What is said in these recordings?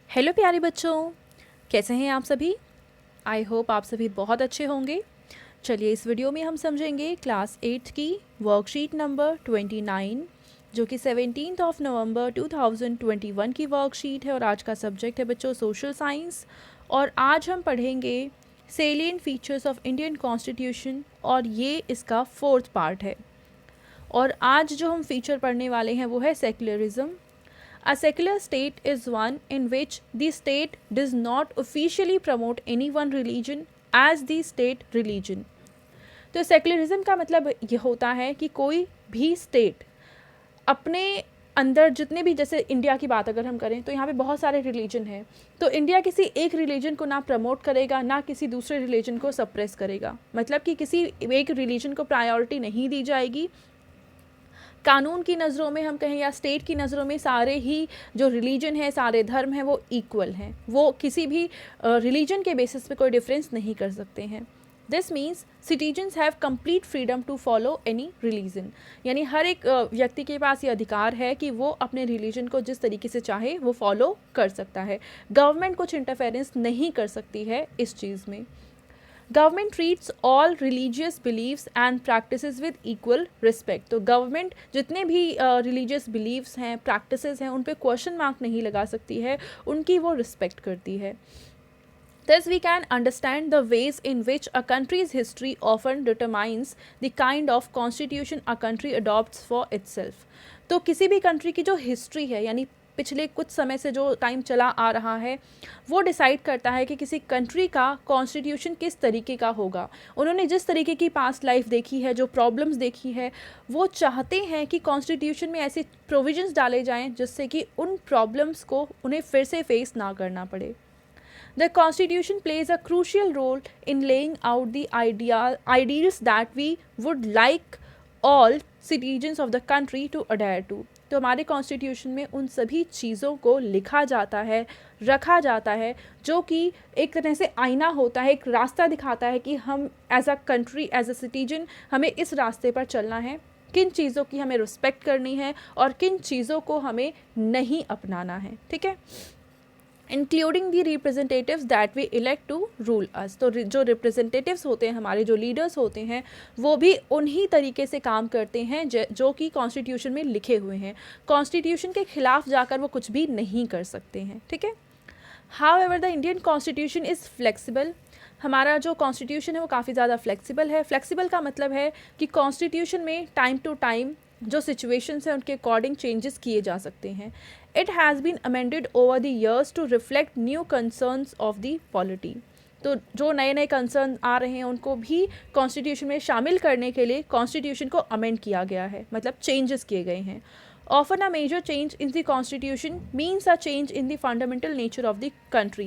Hello प्यारे बच्चों, कैसे हैं आप सभी। आई होप आप सभी बहुत अच्छे होंगे। चलिए इस वीडियो में हम समझेंगे क्लास 8 की वर्कशीट नंबर 29 जो कि 17 नवंबर 2021 की वर्कशीट है और आज का सब्जेक्ट है बच्चों सोशल साइंस। और आज हम पढ़ेंगे salient features of Indian constitution और ये इसका 4th पार्ट है। और आज जो हम फीचर पढ़ने वाले हैं वो है secularism. A secular state is one in which the state does not officially promote any one religion as the state religion. तो सेक्युलरिज्म का मतलब ये होता है कि कोई भी स्टेट अपने अंदर जितने भी, जैसे इंडिया की बात अगर हम करें तो यहाँ पे बहुत सारे रिलीजन हैं, तो इंडिया किसी एक रिलीजन को ना प्रमोट करेगा ना किसी दूसरे रिलीजन को सप्रेस करेगा। मतलब कि किसी एक रिलीजन को प्रायोरिटी नहीं दी जाएगी। कानून की नज़रों में हम कहें या स्टेट की नज़रों में सारे ही जो रिलीजन है, सारे धर्म हैं वो इक्वल हैं, वो किसी भी रिलीजन के बेसिस पे कोई डिफरेंस नहीं कर सकते हैं। This means citizens have complete freedom to follow any religion, यानी हर एक व्यक्ति के पास ये अधिकार है कि वो अपने रिलीजन को जिस तरीके से चाहे वो फॉलो कर सकता है। गवर्नमेंट कुछ इंटरफेरेंस नहीं कर सकती है इस चीज़ में। Government treats all religious believes and practices with equal respect. तो गवर्नमेंट जितने भी रिलीजियस बिलीव्स हैं, प्रैक्टिसेस हैं, उन पे क्वेश्चन मार्क नहीं लगा सकती है, उनकी वो रिस्पेक्ट करती है। Thus we can understand the ways in which a country's history often determines the kind of constitution a country adopts for itself. तो किसी भी कंट्री की जो हिस्ट्री है, यानी पिछले कुछ समय से जो टाइम चला आ रहा है, वो डिसाइड करता है कि किसी कंट्री का कॉन्स्टिट्यूशन किस तरीके का होगा। उन्होंने जिस तरीके की पास्ट लाइफ देखी है, जो प्रॉब्लम्स देखी है, वो चाहते हैं कि कॉन्स्टिट्यूशन में ऐसे प्रोविजंस डाले जाएं जिससे कि उन प्रॉब्लम्स को उन्हें फिर से फेस ना करना पड़े। The Constitution plays a crucial role in laying out the ideals that we would like all citizens of the country to adhere to. तो हमारे कॉन्स्टिट्यूशन में उन सभी चीज़ों को लिखा जाता है, रखा जाता है, जो कि एक तरह से आईना होता है, एक रास्ता दिखाता है कि हम as a country, as a citizen हमें इस रास्ते पर चलना है, किन चीज़ों की हमें रिस्पेक्ट करनी है और किन चीज़ों को हमें नहीं अपनाना है। ठीक है, including the representatives that we elect to rule us. तो जो रिप्रेजेंटेटिव्स होते हैं, हमारे जो लीडर्स होते हैं, वो भी उन्हीं तरीके से काम करते हैं जो कि कॉन्स्टिट्यूशन में लिखे हुए हैं। कॉन्स्टिट्यूशन के खिलाफ जाकर वो कुछ भी नहीं कर सकते हैं। ठीक है, however the Indian constitution is flexible. हमारा जो कॉन्स्टिट्यूशन है वो काफ़ी ज़्यादा फ्लेक्सिबल है। फ्लेक्सिबल का मतलब है कि कॉन्स्टिट्यूशन में टाइम टू टाइम जो सिचुएशंस हैं उनके अकॉर्डिंग चेंजेस किए जा सकते हैं। It has been amended over the years to reflect new concerns of the polity. तो जो नए नए कंसर्न आ रहे हैं उनको भी कॉन्स्टिट्यूशन में शामिल करने के लिए कॉन्स्टिट्यूशन को अमेंड किया गया है, मतलब चेंजेस किए गए हैं। Often a major change in the constitution means a change in the fundamental nature of the country.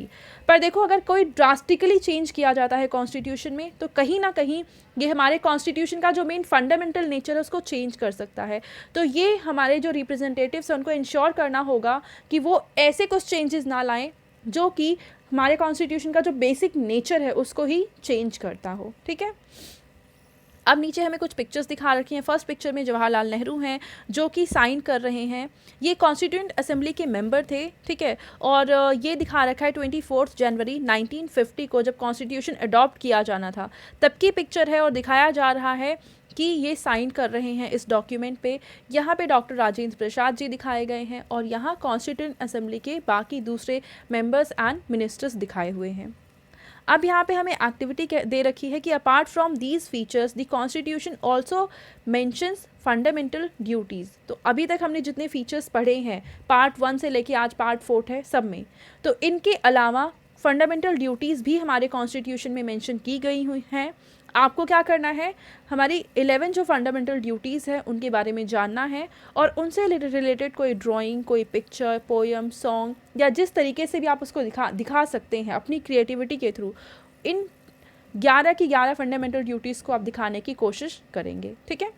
पर देखो, अगर कोई ड्रास्टिकली चेंज किया जाता है कॉन्स्टिट्यूशन में तो कहीं ना कहीं ये हमारे कॉन्स्टिट्यूशन का जो मेन फंडामेंटल नेचर है उसको चेंज कर सकता है। तो ये हमारे जो रिप्रेजेंटेटिव्स हैं उनको इंश्योर करना होगा कि वो ऐसे कुछ चेंजेस ना लाएं जो कि हमारे कॉन्स्टिट्यूशन का जो बेसिक नेचर है उसको ही चेंज करता हो। ठीक है, अब नीचे हमें कुछ पिक्चर्स दिखा रखी हैं। फर्स्ट पिक्चर में जवाहरलाल नेहरू हैं जो कि साइन कर रहे हैं। ये कॉन्स्टिट्यूएंट असेंबली के मेंबर थे। ठीक है, और ये दिखा रखा है 24 जनवरी 1950 को, जब कॉन्स्टिट्यूशन अडॉप्ट किया जाना था तब की पिक्चर है और दिखाया जा रहा है कि ये साइन कर रहे हैं इस डॉक्यूमेंट पे। यहाँ पे डॉक्टर राजेंद्र प्रसाद जी दिखाए गए हैं और यहाँ कॉन्स्टिट्यूएंट असेंबली के बाकी दूसरे मेंबर्स एंड मिनिस्टर्स दिखाए हुए हैं। अब यहाँ पे हमें एक्टिविटी दे रखी है कि apart from these features the constitution also mentions fundamental duties. तो अभी तक हमने जितने फीचर्स पढ़े हैं पार्ट 1 से लेके आज पार्ट 4 है सब में, तो इनके अलावा फंडामेंटल ड्यूटीज़ भी हमारे कॉन्स्टिट्यूशन में मेंशन की गई हुई हैं। आपको क्या करना है, हमारी 11 जो फंडामेंटल ड्यूटीज़ हैं उनके बारे में जानना है और उनसे रिलेटेड कोई ड्राइंग, कोई पिक्चर, पोएम, सॉन्ग या जिस तरीके से भी आप उसको दिखा सकते हैं अपनी क्रिएटिविटी के थ्रू, इन 11 की 11 फंडामेंटल ड्यूटीज़ को आप दिखाने की कोशिश करेंगे। ठीक है,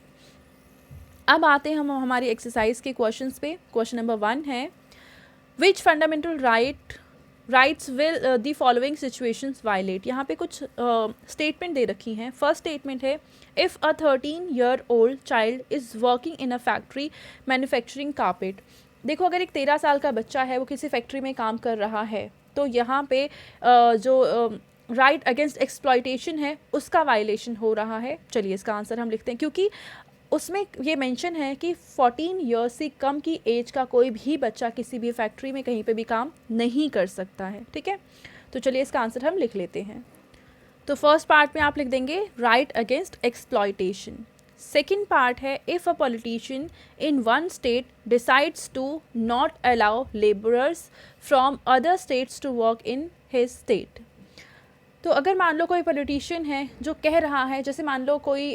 अब आते हैं हम हमारी एक्सरसाइज के क्वेश्चंस पे। क्वेश्चन नंबर 1 है, which fundamental rights will the following situations violate. यहाँ पे कुछ स्टेटमेंट दे रखी हैं। फर्स्ट स्टेटमेंट है, if a 13-year-old child is working in a factory manufacturing carpet. देखो अगर एक 13 साल का बच्चा है वो किसी फैक्ट्री में काम कर रहा है तो यहाँ पे जो राइट अगेंस्ट एक्सप्लॉयटेशन है उसका वायलेशन हो रहा है। चलिए इसका आंसर हम लिखते हैं, क्योंकि उसमें ये मेंशन है कि 14 ईयर्स से कम की एज का कोई भी बच्चा किसी भी फैक्ट्री में कहीं पे भी काम नहीं कर सकता है। ठीक है, तो चलिए इसका आंसर हम लिख लेते हैं। तो फर्स्ट पार्ट में आप लिख देंगे right against exploitation. Second part है if a politician in one state decides to not allow labourers from other states to work in his state. तो अगर मान लो कोई पॉलिटिशियन है जो कह रहा है, जैसे मान लो कोई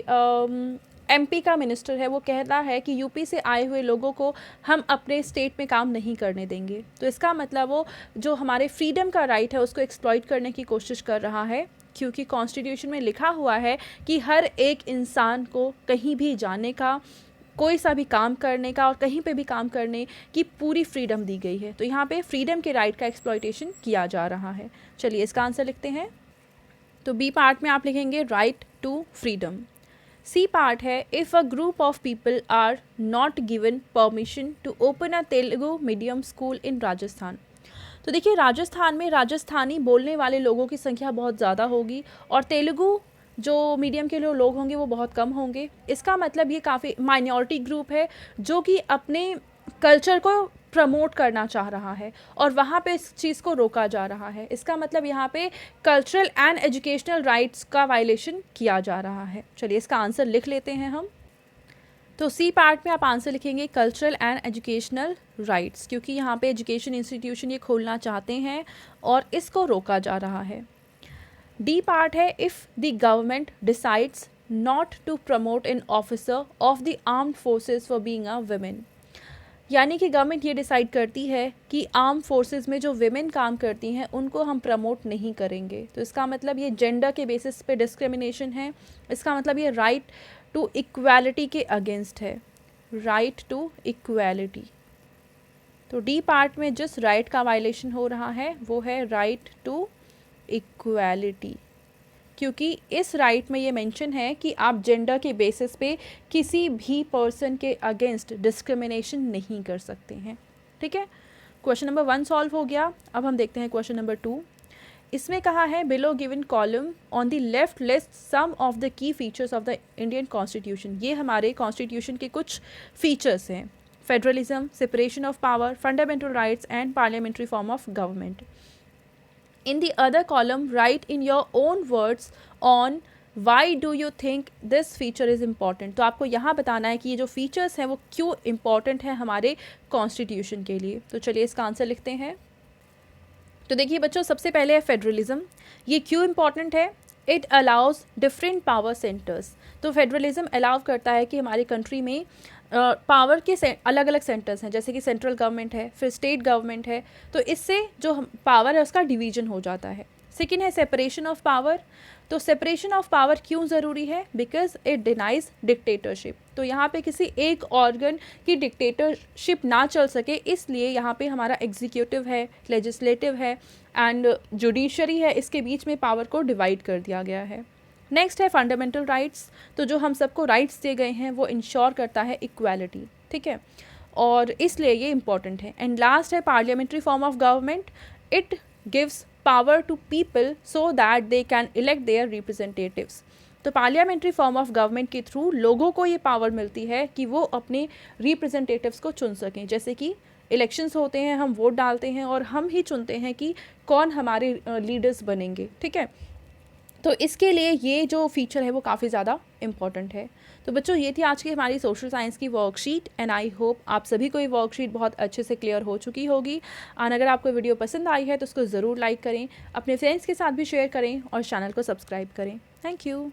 एमपी का मिनिस्टर है, वो कह रहा है कि यूपी से आए हुए लोगों को हम अपने स्टेट में काम नहीं करने देंगे, तो इसका मतलब वो जो हमारे फ्रीडम का राइट है उसको एक्सप्लॉइट करने की कोशिश कर रहा है, क्योंकि कॉन्स्टिट्यूशन में लिखा हुआ है कि हर एक इंसान को कहीं भी जाने का, कोई सा भी काम करने का और कहीं पे भी काम करने की पूरी फ्रीडम दी गई है। तो यहाँ पे फ्रीडम के राइट का एक्सप्लॉइटेशन किया जा रहा है। चलिए इसका आंसर लिखते हैं। तो बी पार्ट में आप लिखेंगे right to freedom. C part है if a group of people are not given permission to open a Telugu medium school in Rajasthan. तो देखिए राजस्थान में राजस्थानी बोलने वाले लोगों की संख्या बहुत ज़्यादा होगी और तेलुगु जो मीडियम के लोग होंगे वो बहुत कम होंगे। इसका मतलब ये काफ़ी माइनॉरिटी ग्रुप है जो कि अपने कल्चर को प्रमोट करना चाह रहा है और वहाँ पे इस चीज़ को रोका जा रहा है। इसका मतलब यहाँ पे कल्चरल एंड एजुकेशनल राइट्स का वायलेशन किया जा रहा है। चलिए इसका आंसर लिख लेते हैं हम। तो सी पार्ट में आप आंसर लिखेंगे कल्चरल एंड एजुकेशनल राइट्स, क्योंकि यहाँ पे एजुकेशन इंस्टीट्यूशन ये खोलना चाहते हैं और इसको रोका जा रहा है। डी पार्ट है if the government decides not to promote an officer of the armed forces for being a women. यानी कि गवर्नमेंट ये डिसाइड करती है कि आर्म फोर्सेस में जो विमेन काम करती हैं उनको हम प्रमोट नहीं करेंगे। तो इसका मतलब ये जेंडर के बेसिस पे डिस्क्रिमिनेशन है। इसका मतलब ये राइट टू इक्वालिटी के अगेंस्ट है, राइट टू इक्वालिटी। तो डी पार्ट में जिस राइट का वायलेशन हो रहा है वो है राइट टू इक्वालिटी, क्योंकि इस राइट में ये मेंशन है कि आप जेंडर के बेसिस पे किसी भी पर्सन के अगेंस्ट डिस्क्रिमिनेशन नहीं कर सकते हैं। ठीक है, क्वेश्चन नंबर 1 सॉल्व हो गया। अब हम देखते हैं क्वेश्चन नंबर 2। इसमें कहा है below given column on the left list some of the key features of the Indian constitution. ये हमारे कॉन्स्टिट्यूशन के कुछ फीचर्स हैं: federalism, separation of power, fundamental rights and parliamentary form of government. In the other column, write in your own words on why do you think this feature is important। तो आपको यहाँ बताना है कि ये जो फीचर्स हैं वो क्यों इम्पॉर्टेंट है हमारे कॉन्स्टिट्यूशन के लिए। तो चलिए इसका आंसर लिखते हैं। तो देखिए बच्चों, सबसे पहले है फेडरलिज्म। ये क्यों इम्पॉर्टेंट है? It allows different power centres. तो फेडरलिज्म अलाउ करता है कि हमारी कंट्री में पावर के अलग अलग सेंटर्स हैं, जैसे कि सेंट्रल गवर्नमेंट है, फिर स्टेट गवर्नमेंट है, तो इससे जो पावर है उसका डिवीजन हो जाता है। सेकेंड है सेपरेशन ऑफ पावर। तो सेपरेशन ऑफ पावर क्यों ज़रूरी है? Because it denies dictatorship. तो यहाँ पे किसी एक ऑर्गन की डिक्टेटरशिप ना चल सके, इसलिए यहाँ पे हमारा एग्जीक्यूटिव है, लेजिस्लेटिव है एंड जुडिशरी है, इसके बीच में पावर को डिवाइड कर दिया गया है। नेक्स्ट है फंडामेंटल राइट्स। तो जो हम सबको राइट्स दिए गए हैं वो इंश्योर करता है इक्वालिटी। ठीक है, और इसलिए ये इंपॉर्टेंट है। एंड लास्ट है parliamentary form of government. It gives power to people so that they can elect their representatives. तो पार्लियामेंट्री फॉर्म ऑफ गवर्नमेंट के थ्रू लोगों को ये पावर मिलती है कि वो अपने रिप्रेजेंटेटिव्स को चुन सकें। जैसे कि इलेक्शंस होते हैं, हम वोट डालते हैं और हम ही चुनते हैं कि कौन हमारे लीडर्स बनेंगे। ठीक है, तो इसके लिए ये जो फीचर है वो काफ़ी ज़्यादा इम्पॉर्टेंट है। तो बच्चों, ये थी आज की हमारी सोशल साइंस की वर्कशीट एंड आई होप आप सभी को ये वर्कशीट बहुत अच्छे से क्लियर हो चुकी होगी। एंड अगर आपको वीडियो पसंद आई है तो उसको ज़रूर लाइक करें, अपने फ्रेंड्स के साथ भी शेयर करें और चैनल को सब्सक्राइब करें। Thank you.